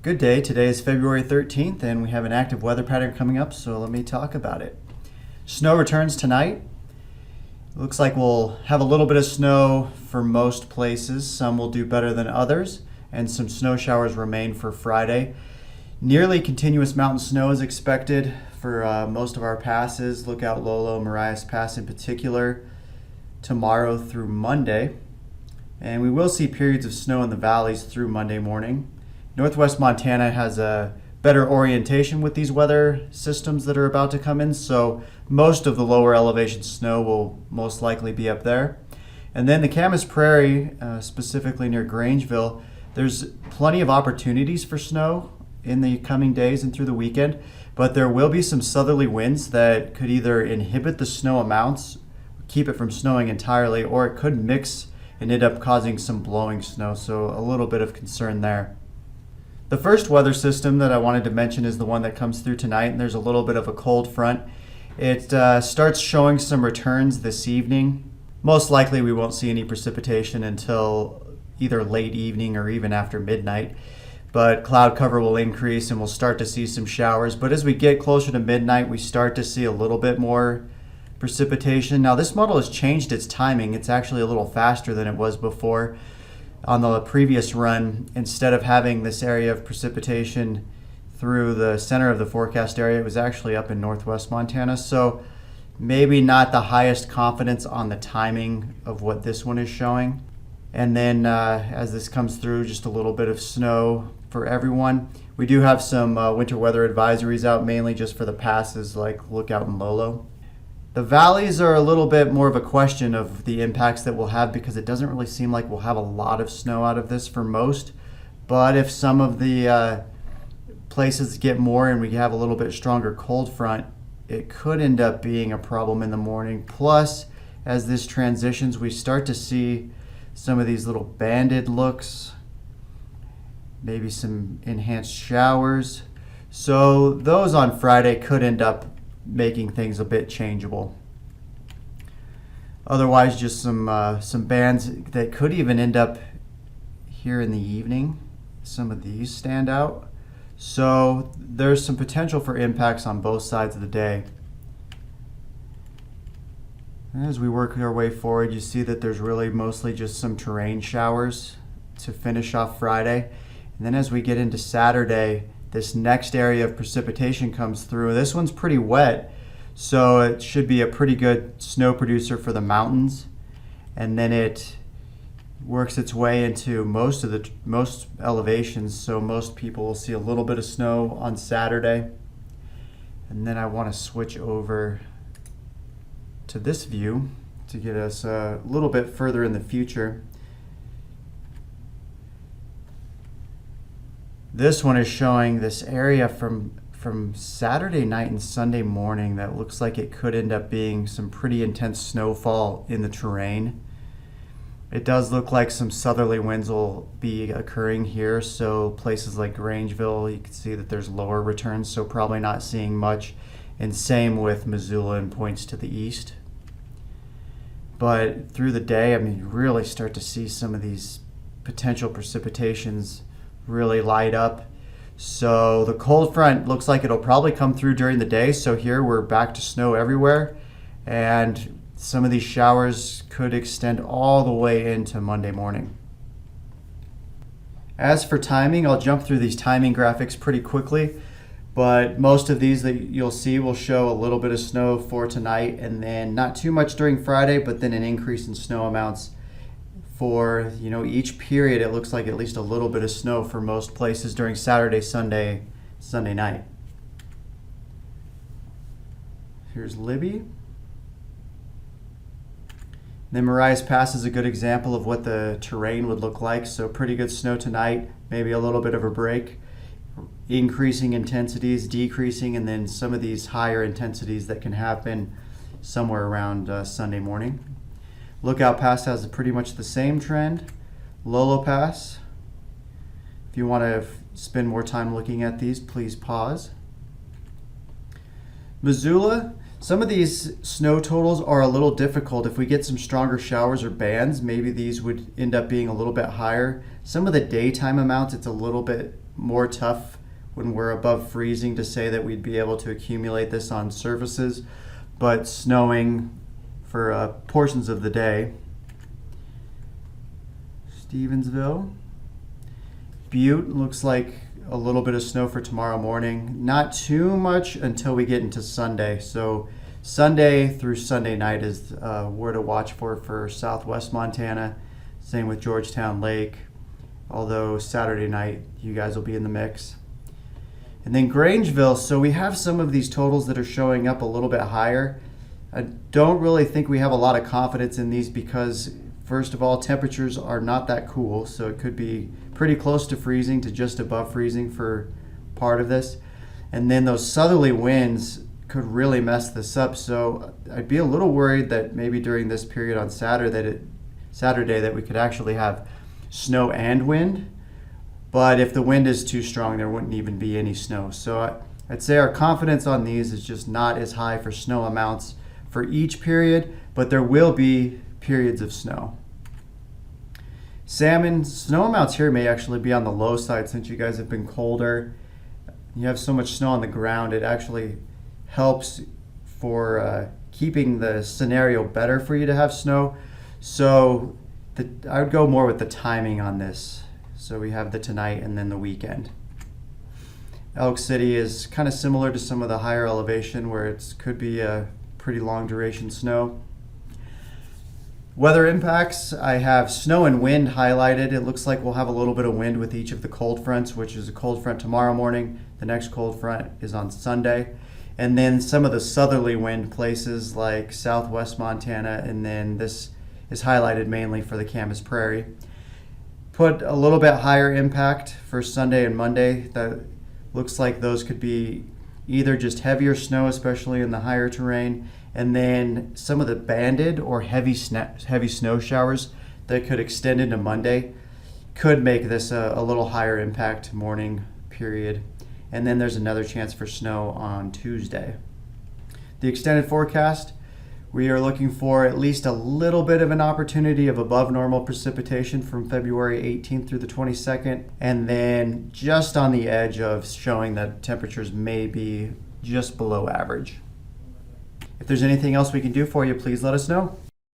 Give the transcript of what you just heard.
Good day. Today is February 13th and we have an active weather pattern coming up, so let me talk about it. Snow returns tonight. Looks like we'll have a little bit of snow for most places. Some will do better than others, and some snow showers remain for Friday. Nearly continuous mountain snow is expected for most of our passes. Lookout Lolo, Marias Pass in particular, tomorrow through Monday. And we will see periods of snow in the valleys through Monday morning. Northwest Montana has a better orientation with these weather systems that are about to come in, so most of the lower elevation snow will most likely be up there. And then the Camas Prairie, specifically near Grangeville, there's plenty of opportunities for snow in the coming days and through the weekend, but there will be some southerly winds that could either inhibit the snow amounts, keep it from snowing entirely, or it could mix and end up causing some blowing snow, so a little bit of concern there. The first weather system that I wanted to mention is the one that comes through tonight, and there's a little bit of a cold front. It starts showing some returns this evening. Most likely we won't see any precipitation until either late evening or even after midnight, but cloud cover will increase and we'll start to see some showers. But as we get closer to midnight, we start to see a little bit more precipitation. Now this model has changed its timing. It's actually a little faster than it was before. On the previous run, instead of having this area of precipitation through the center of the forecast area, it was actually up in northwest Montana. So maybe not the highest confidence on the timing of what this one is showing. And then as this comes through, just a little bit of snow for everyone. We do have some winter weather advisories out, mainly just for the passes like Lookout and Lolo. The valleys are a little bit more of a question of the impacts that we'll have, because it doesn't really seem like we'll have a lot of snow out of this for most. But if some of the places get more and we have a little bit stronger cold front, it could end up being a problem in the morning. Plus, as this transitions, we start to see some of these little banded looks, maybe some enhanced showers. So those on Friday could end up making things a bit changeable. Otherwise, just some bands that could even end up here in the evening. Some of these stand out. So there's some potential for impacts on both sides of the day. As we work our way forward, you see that there's really mostly just some terrain showers to finish off Friday. And then as we get into Saturday, this next area of precipitation comes through. This one's pretty wet, so it should be a pretty good snow producer for the mountains. And then it works its way into most elevations, so most people will see a little bit of snow on Saturday. And then I want to switch over to this view to get us a little bit further in the future. This one is showing this area from Saturday night and Sunday morning that looks like it could end up being some pretty intense snowfall in the terrain. It does look like some southerly winds will be occurring here, so places like Grangeville, you can see that there's lower returns, so probably not seeing much. And same with Missoula and points to the east. But through the day, I mean, you really start to see some of these potential precipitations really light up. So the cold front looks like it'll probably come through during the day. So here we're back to snow everywhere, and some of these showers could extend all the way into Monday morning. As for timing, I'll jump through these timing graphics pretty quickly, but most of these that you'll see will show a little bit of snow for tonight, and then not too much during Friday, but then an increase in snow amounts for, each period. It looks like at least a little bit of snow for most places during Saturday, Sunday night. Here's Libby. Then Marias Pass is a good example of what the terrain would look like. So pretty good snow tonight, maybe a little bit of a break, increasing intensities, decreasing, and then some of these higher intensities that can happen somewhere around Sunday morning. Lookout Pass has pretty much the same trend. Lolo Pass, if you want to spend more time looking at these, please pause. Missoula, some of these snow totals are a little difficult. If we get some stronger showers or bands, maybe these would end up being a little bit higher. Some of the daytime amounts, it's a little bit more tough when we're above freezing to say that we'd be able to accumulate this on surfaces, but snowing for portions of the day. Stevensville. Butte looks like a little bit of snow for tomorrow morning. Not too much until we get into Sunday. So Sunday through Sunday night is where to watch for southwest Montana. Same with GeorgetownLake, although Saturday night you guys will be in the mix. And then Grangeville, so we have some of these totals that are showing up a little bit higher. I don't really think we have a lot of confidence in these because, first of all, temperatures are not that cool, so it could be pretty close to freezing to just above freezing for part of this. And then those southerly winds could really mess this up, so I'd be a little worried that maybe during this period on Saturday that we could actually have snow and wind. But if the wind is too strong, there wouldn't even be any snow. So I'd say our confidence on these is just not as high for snow amounts for each period, but there will be periods of snow. Salmon, snow amounts here may actually be on the low side since you guys have been colder. You have so much snow on the ground, it actually helps for keeping the scenario better for you to have snow. So I would go more with the timing on this. So we have the tonight and then the weekend. ElkCity is kind of similar to some of the higher elevation where it could be a pretty long duration snow. Weather impacts, I have snow and wind highlighted. It looks like we'll have a little bit of wind with each of the cold fronts, which is a cold front tomorrow morning. The next cold front is on Sunday. And then some of the southerly wind places like southwest Montana, and then this is highlighted mainly for the Camas Prairie. Put a little bit higher impact for Sunday and Monday. That looks like those could be either just heavier snow, especially in the higher terrain, and then some of the banded or heavy snow showers that could extend into Monday could make this a little higher impact morning period. And then there's another chance for snow on Tuesday. The extended forecast, we are looking for at least a little bit of an opportunity of above normal precipitation from February 18th through the 22nd, and then just on the edge of showing that temperatures may be just below average. If there's anything else we can do for you, please let us know.